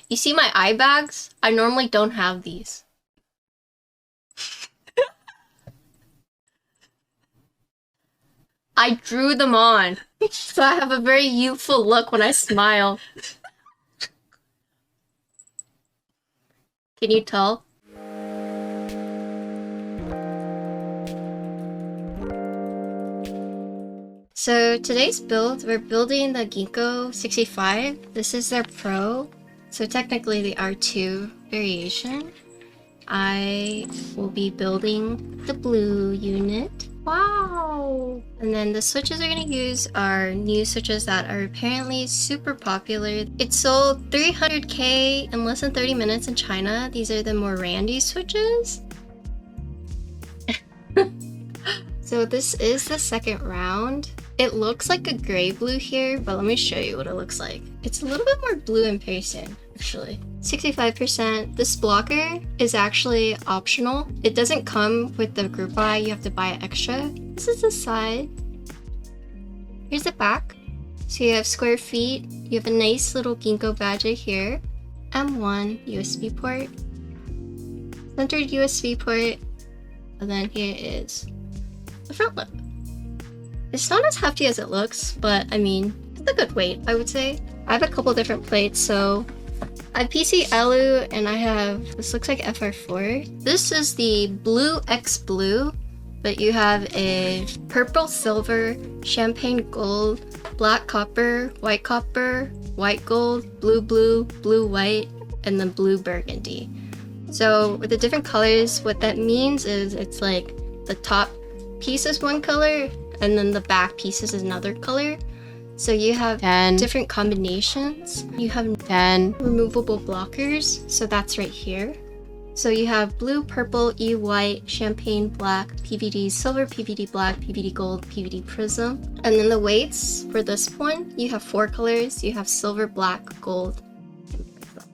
You see my eye bags? I normally don't have these. I drew them on, so I have a very youthful look when I smile. Can you tell? So today's build, we're building the Ginkgo65. This is their Pro, so technically the R2 variation. I will be building the blue unit. Wow! And then the switches we're going to use are new switches that are apparently super popular. It sold 300k in less than 30 minutes in China. These are the more randy switches. So this is the second round. It looks like a gray blue here, but let me show you what it looks like. It's a little bit more blue in person, actually. 65%. This blocker is actually optional. It doesn't come with the group buy, you have to buy it extra. This is the side. Here's the back. So you have square feet, you have a nice little Ginkgo badge here, M1 USB port, centered USB port, and then here is the front lip. It's not as hefty as it looks, but I mean, it's a good weight, I would say. I have a couple different plates, so I have PC Elu and I have, this looks like FR4. This is the Blue X Blue, but you have a purple silver, champagne gold, black copper, white gold, blue blue, blue white, and then blue burgundy. So with the different colors, what that means is it's like the top piece is one color and then the back piece is another color. So you have 10 different combinations. You have 10 removable blockers, so that's right here. So you have blue, purple, E white, champagne black, PVD silver, PVD black, PVD gold, PVD prism. And then the weights for this one, you have 4 colors. You have silver, black, gold, and prism.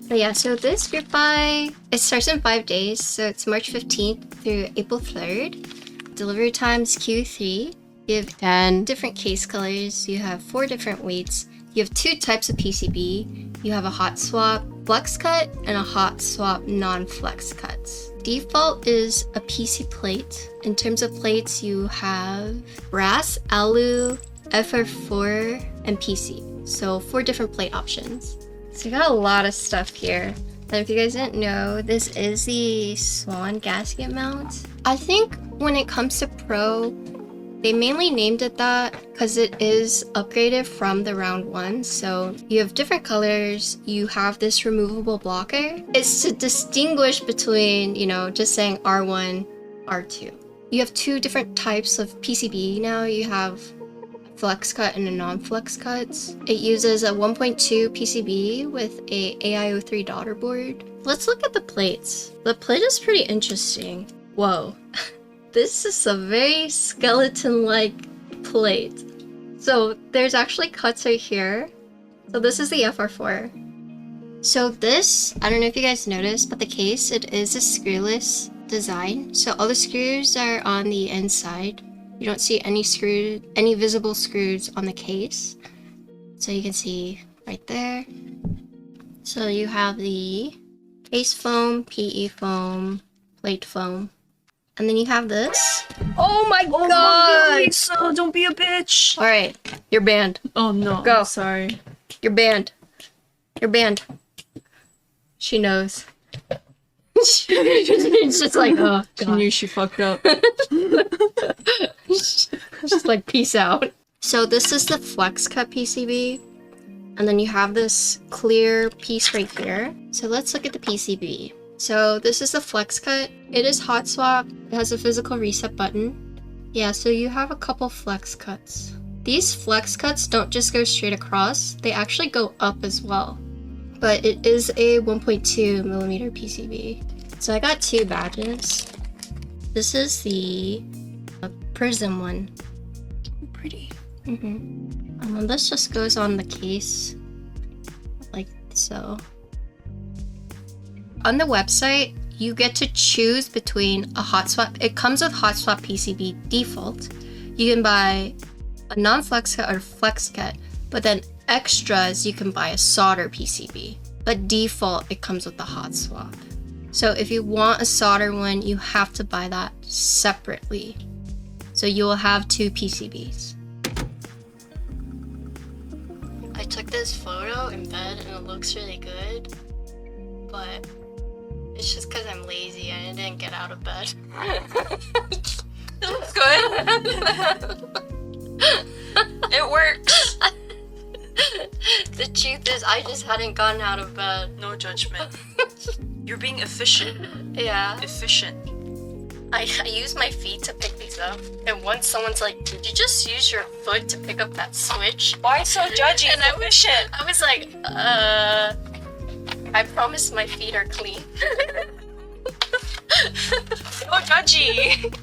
But yeah, so this group buy, it starts in 5 days. So it's March 15th through April 3rd. Delivery times Q3. You have 10 different case colors. You have 4 different weights. You have 2 types of PCB. You have a hot swap flex cut and a hot swap non-flex cuts. Default is a PC plate. In terms of plates, you have brass, alu, FR4, and PC. So 4 different plate options. So you got a lot of stuff here. And if you guys didn't know, this is the Swan gasket mount. I think when it comes to Pro, they mainly named it that because it is upgraded from the round 1. So you have different colors, you have this removable blocker. It's to distinguish between, you know, just saying R1, R2. You have 2 different types of PCB now. You have flex cut and a non-flex cuts. It uses a 1.2 PCB with a AIO3 daughter board. Let's look at the plates. The plate is pretty interesting. Whoa. This is a very skeleton-like plate. So there's actually cuts right here. So this is the FR4. So this, I don't know if you guys noticed, but the case, it is a screwless design. So all the screws are on the inside. You don't see any visible screws on the case. So you can see right there. So you have the case foam, PE foam, plate foam. And then you have this. Oh my god! Lisa, don't be a bitch! Alright, you're banned. Oh no, go. I'm sorry. You're banned. You're banned. She knows. She's just like, oh god. She knew she fucked up. Just like, peace out. So this is the flex cut PCB. And then you have this clear piece right here. So let's look at the PCB. So this is the flex cut. It is hot swap. It has a physical reset button. Yeah, so you have a couple flex cuts. These flex cuts don't just go straight across, they actually go up as well. But it is a 1.2 millimeter PCB. So I got 2 badges. This is the prism one. Pretty. This just goes on the case like so. On the website, you get to choose between a hot swap. It comes with hot swap PCB default. You can buy a non-flex cut or flex cut, but then extras, you can buy a solder PCB. but default it comes with the hot swap. So if you want a solder one, you have to buy that separately. So you will have 2 PCBs. I took this photo in bed and it looks really good, but it's just because I'm lazy and I didn't get out of bed. It looks good. It works. The truth is, I just hadn't gotten out of bed. No judgment. You're being efficient. Yeah. Efficient. I use my feet to pick these up, and once someone's like, "Did you just use your foot to pick up that switch?" Why so judgy and And efficient? I was like, I promise my feet are clean. So judgy.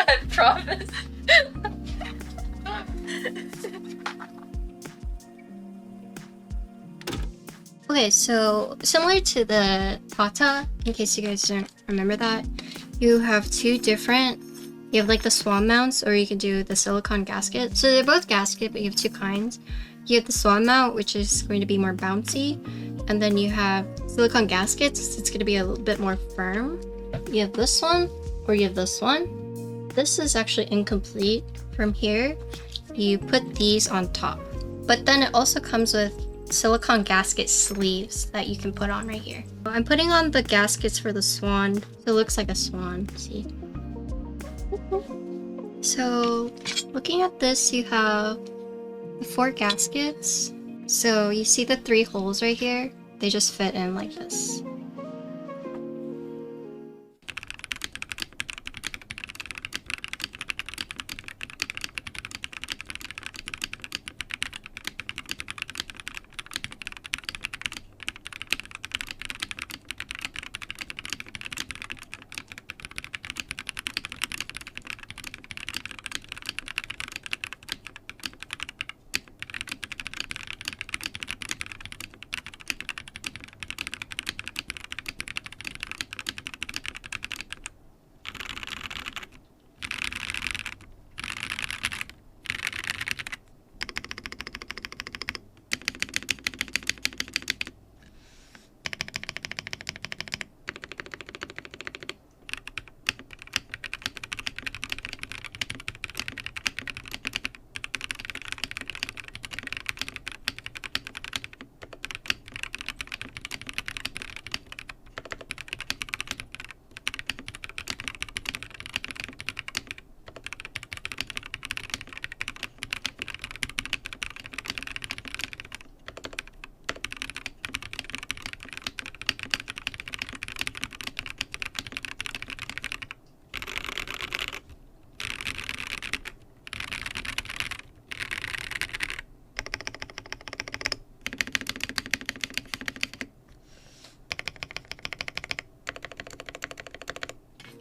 I promise. Okay, so similar to the tata, in case you guys don't remember that, you have 2 different, you have like the swan mounts, or you can do the silicone gasket. So they're both gasket, but you have 2 kinds. You have the swan mount, which is going to be more bouncy, and then you have silicone gaskets, it's going to be a little bit more firm. You have this one, or you have this one. This is actually incomplete. From here, you put these on top. But then it also comes with silicone gasket sleeves that you can put on right here. I'm putting on the gaskets for the swan, so it looks like a swan, see? So looking at this, you have the 4 gaskets. So you see the 3 holes right here? They just fit in like this.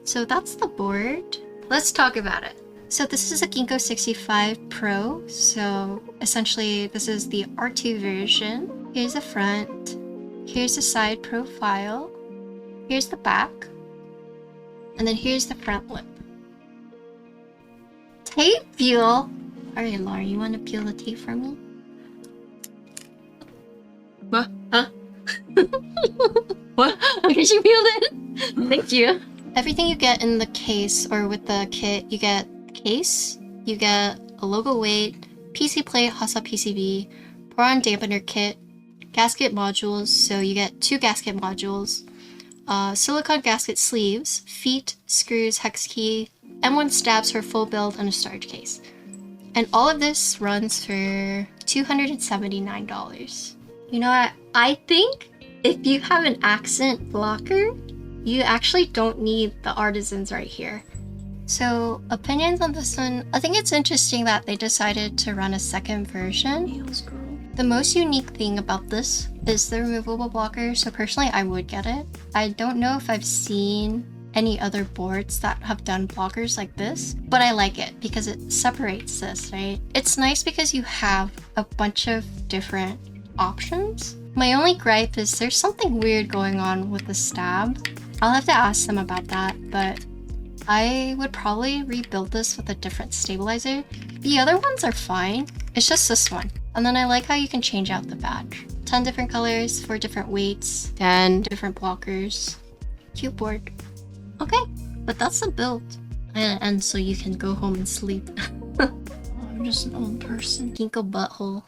So that's the board. Let's talk about it. So this is a Ginkgo65 Pro. So essentially this is the R2 version. Here's the front. Here's the side profile. Here's the back. And then here's the front lip. Tape peel. Alright, Laura, you want to peel the tape for me? What? Huh? What? Okay, she peeled it. Thank you. Everything you get in the case or with the kit, you get case, you get a logo weight, PC plate, hot swap PCB, boron dampener kit, gasket modules, so you get 2 gasket modules, silicone gasket sleeves, feet, screws, hex key, M1 stabs for full build, and a storage case. And all of this runs for $279. You know what? I think if you have an accent blocker, you actually don't need the artisans right here. So opinions on this one, I think it's interesting that they decided to run a second version. Nails, girl. The most unique thing about this is the removable blocker, so personally I would get it. I don't know if I've seen any other boards that have done blockers like this, but I like it because it separates this, right? It's nice because you have a bunch of different options. My only gripe is there's something weird going on with the stab. I'll have to ask them about that, but I would probably rebuild this with a different stabilizer. The other ones are fine, it's just this one. And then I like how you can change out the badge. 10 different colors for different weights and different blockers. Cute board. Okay, but that's the build. And so you can go home and sleep. I'm just an old person. Ginkgo butthole.